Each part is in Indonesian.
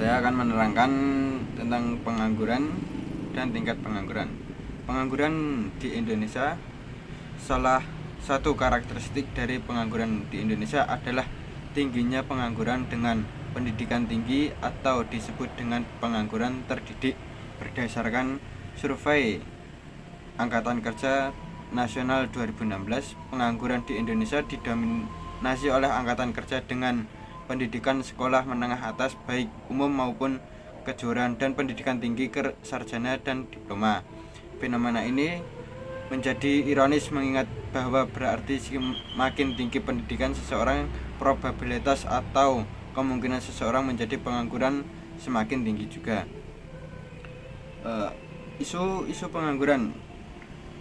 Saya akan menerangkan tentang pengangguran dan tingkat pengangguran. Pengangguran di Indonesia, salah satu karakteristik dari pengangguran di Indonesia adalah tingginya pengangguran dengan pendidikan tinggi atau disebut dengan pengangguran terdidik berdasarkan survei Angkatan Kerja Nasional 2016. Pengangguran di Indonesia didominasi oleh angkatan kerja dengan pendidikan sekolah menengah atas baik umum maupun kejuruan dan pendidikan tinggi sarjana dan diploma. Fenomena ini menjadi ironis mengingat bahwa berarti semakin tinggi pendidikan seseorang, probabilitas atau kemungkinan seseorang menjadi pengangguran semakin tinggi juga. Isu pengangguran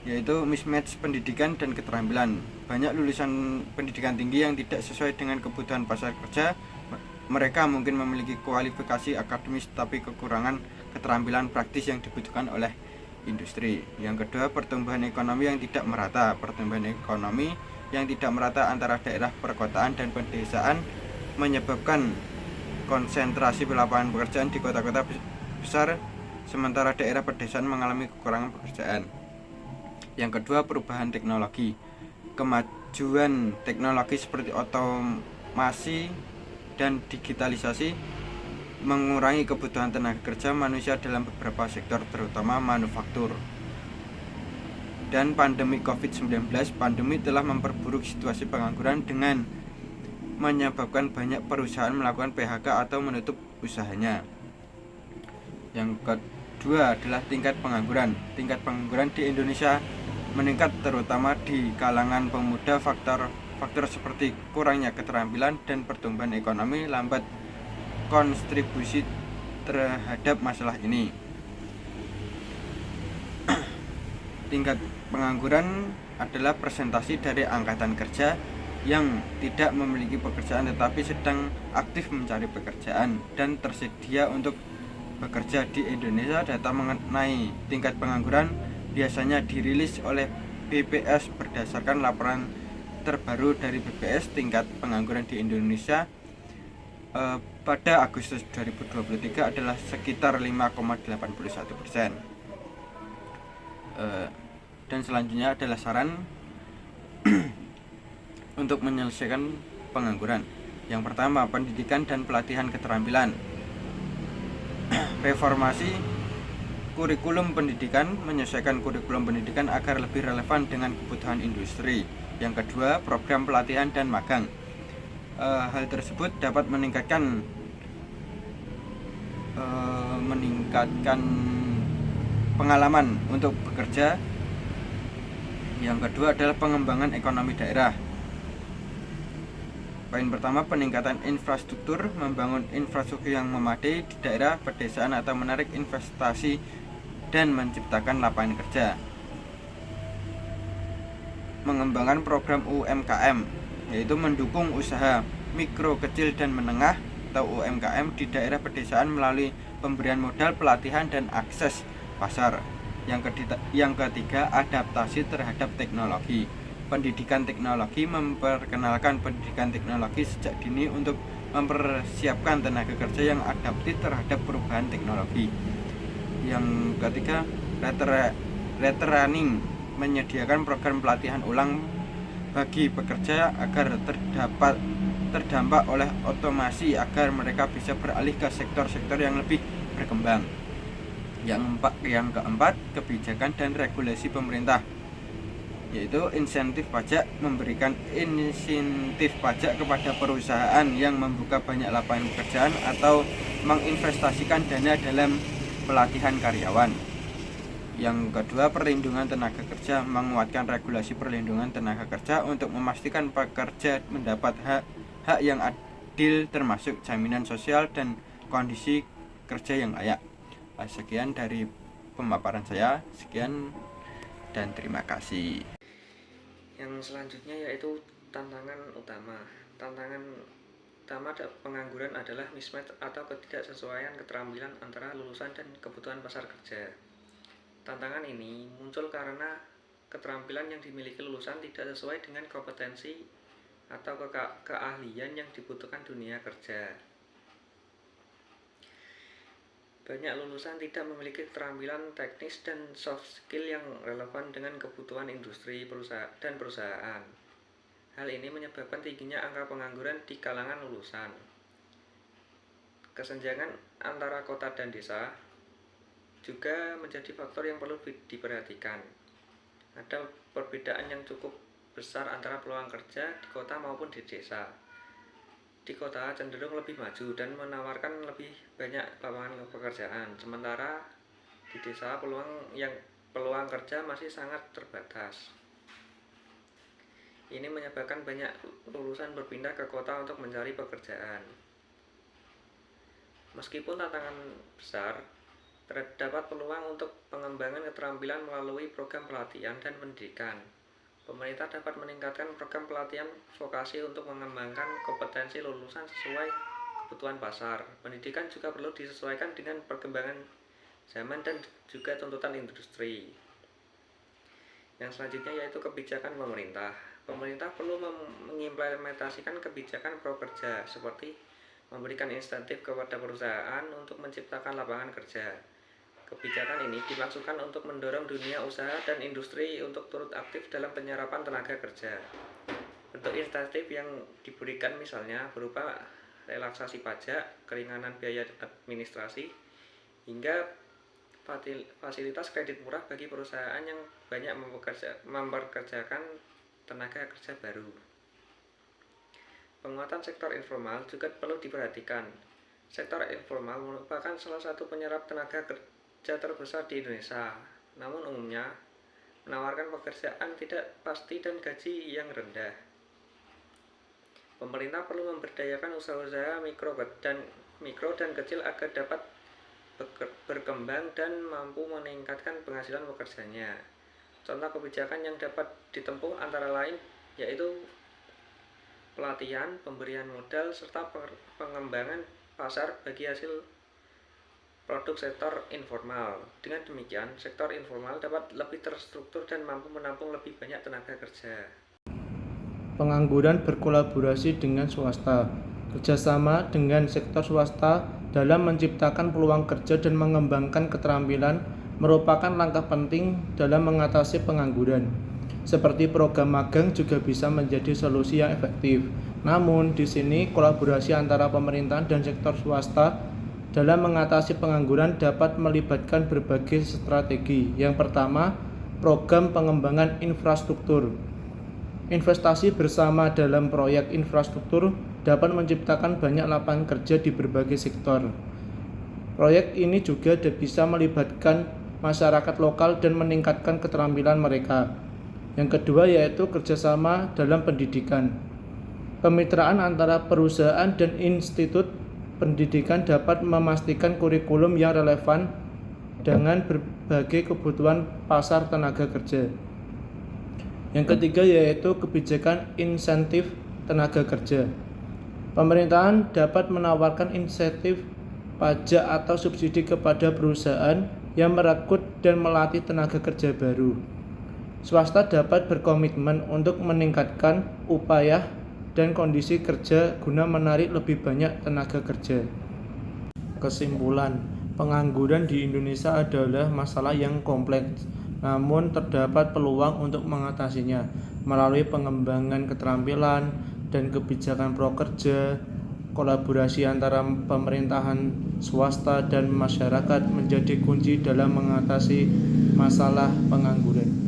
yaitu mismatch pendidikan dan keterampilan. Banyak lulusan pendidikan tinggi yang tidak sesuai dengan kebutuhan pasar kerja. Mereka mungkin memiliki kualifikasi akademis tapi kekurangan keterampilan praktis yang dibutuhkan oleh industri. Yang kedua, pertumbuhan ekonomi yang tidak merata. Pertumbuhan ekonomi yang tidak merata antara daerah perkotaan dan pedesaan menyebabkan konsentrasi lapangan pekerjaan di kota-kota besar, sementara daerah pedesaan mengalami kekurangan pekerjaan. Yang kedua, perubahan teknologi. Kemajuan teknologi seperti otomasi dan digitalisasi mengurangi kebutuhan tenaga kerja manusia dalam beberapa sektor, terutama manufaktur. Dan pandemi COVID-19, pandemi telah memperburuk situasi pengangguran dengan menyebabkan banyak perusahaan melakukan PHK atau menutup usahanya. Yang kedua adalah tingkat pengangguran. Tingkat pengangguran di Indonesia meningkat terutama di kalangan pemuda. Faktor seperti kurangnya keterampilan dan pertumbuhan ekonomi lambat kontribusi terhadap masalah ini. Tingkat pengangguran adalah presentasi dari angkatan kerja yang tidak memiliki pekerjaan tetapi sedang aktif mencari pekerjaan dan tersedia untuk bekerja di Indonesia. Data mengenai tingkat pengangguran biasanya dirilis oleh BPS berdasarkan laporan terbaru dari BPS. Tingkat pengangguran di Indonesia pada Agustus 2023 adalah sekitar 5,81%. Dan selanjutnya adalah saran untuk menyelesaikan pengangguran. Yang pertama, pendidikan dan pelatihan keterampilan. Reformasi kurikulum pendidikan, menyesuaikan kurikulum pendidikan agar lebih relevan dengan kebutuhan industri. Yang kedua, program pelatihan dan magang. Hal tersebut dapat meningkatkan pengalaman untuk bekerja. Yang kedua adalah pengembangan ekonomi daerah. Poin pertama, peningkatan infrastruktur, membangun infrastruktur yang memadai di daerah pedesaan atau menarik investasi dan menciptakan lapangan kerja. Mengembangkan program UMKM, yaitu mendukung usaha mikro, kecil, dan menengah atau UMKM di daerah pedesaan melalui pemberian modal, pelatihan, dan akses pasar. Yang ketiga, adaptasi terhadap teknologi. Pendidikan teknologi, memperkenalkan pendidikan teknologi sejak dini untuk mempersiapkan tenaga kerja yang adaptif terhadap perubahan teknologi. Yang ketiga, retraining, menyediakan program pelatihan ulang bagi pekerja agar terdampak oleh otomasi agar mereka bisa beralih ke sektor-sektor yang lebih berkembang. Yang keempat, kebijakan dan regulasi pemerintah, yaitu insentif pajak, memberikan insentif pajak kepada perusahaan yang membuka banyak lapangan pekerjaan atau menginvestasikan dana dalam pelatihan karyawan. Yang kedua, perlindungan tenaga kerja, menguatkan regulasi perlindungan tenaga kerja untuk memastikan pekerja mendapat hak yang adil termasuk jaminan sosial dan kondisi kerja yang layak. Sekian dari pemaparan saya. Sekian dan terima kasih. Yang selanjutnya yaitu tantangan utama. Tantangan utama pengangguran adalah mismatch atau ketidaksesuaian keterampilan antara lulusan dan kebutuhan pasar kerja. Tantangan ini muncul karena keterampilan yang dimiliki lulusan tidak sesuai dengan kompetensi atau keahlian yang dibutuhkan dunia kerja. Banyak lulusan tidak memiliki keterampilan teknis dan soft skill yang relevan dengan kebutuhan industri dan perusahaan. Hal ini menyebabkan tingginya angka pengangguran di kalangan lulusan. Kesenjangan antara kota dan desa juga menjadi faktor yang perlu diperhatikan. Ada perbedaan yang cukup besar antara peluang kerja di kota maupun di desa. Di kota cenderung lebih maju dan menawarkan lebih banyak lapangan pekerjaan, sementara di desa peluang kerja masih sangat terbatas. Ini menyebabkan banyak lulusan berpindah ke kota untuk mencari pekerjaan. Meskipun tantangan besar, terdapat peluang untuk pengembangan keterampilan melalui program pelatihan dan pendidikan. Pemerintah dapat meningkatkan program pelatihan vokasi untuk mengembangkan kompetensi lulusan sesuai kebutuhan pasar. Pendidikan juga perlu disesuaikan dengan perkembangan zaman dan juga tuntutan industri. Yang selanjutnya yaitu kebijakan pemerintah. Pemerintah perlu mengimplementasikan kebijakan prakerja seperti memberikan insentif kepada perusahaan untuk menciptakan lapangan kerja. Kebijakan ini dimaksudkan untuk mendorong dunia usaha dan industri untuk turut aktif dalam penyerapan tenaga kerja. Bentuk insentif yang diberikan misalnya berupa relaksasi pajak, keringanan biaya administrasi, hingga fasilitas kredit murah bagi perusahaan yang banyak mempekerjakan tenaga kerja baru. Penguatan sektor informal juga perlu diperhatikan. Sektor informal merupakan salah satu penyerap tenaga kerja terbesar di Indonesia, namun umumnya menawarkan pekerjaan tidak pasti dan gaji yang rendah. Pemerintah perlu memberdayakan usaha-usaha mikro dan kecil agar dapat berkembang dan mampu meningkatkan penghasilan pekerjanya. Contoh kebijakan yang dapat ditempuh antara lain yaitu pelatihan, pemberian modal, serta pengembangan pasar bagi hasil produk sektor informal. Dengan demikian, sektor informal dapat lebih terstruktur dan mampu menampung lebih banyak tenaga kerja. Pengangguran berkolaborasi dengan swasta. Kerjasama dengan sektor swasta dalam menciptakan peluang kerja dan mengembangkan keterampilan merupakan langkah penting dalam mengatasi pengangguran. Seperti program magang juga bisa menjadi solusi yang efektif. Namun, di sini kolaborasi antara pemerintah dan sektor swasta dalam mengatasi pengangguran dapat melibatkan berbagai strategi. Yang pertama, program pengembangan infrastruktur. Investasi bersama dalam proyek infrastruktur dapat menciptakan banyak lapangan kerja di berbagai sektor. Proyek ini juga bisa melibatkan masyarakat lokal dan meningkatkan keterampilan mereka. Yang kedua yaitu kerjasama dalam pendidikan. Kemitraan antara perusahaan dan institut pendidikan dapat memastikan kurikulum yang relevan dengan berbagai kebutuhan pasar tenaga kerja. Yang ketiga yaitu kebijakan insentif tenaga kerja. Pemerintahan dapat menawarkan insentif pajak atau subsidi kepada perusahaan yang merekrut dan melatih tenaga kerja baru. Swasta dapat berkomitmen untuk meningkatkan upaya dan kondisi kerja guna menarik lebih banyak tenaga kerja. Kesimpulan, pengangguran di Indonesia adalah masalah yang kompleks, namun terdapat peluang untuk mengatasinya melalui pengembangan keterampilan dan kebijakan prakerja. Kolaborasi antara pemerintahan, swasta, dan masyarakat menjadi kunci dalam mengatasi masalah pengangguran.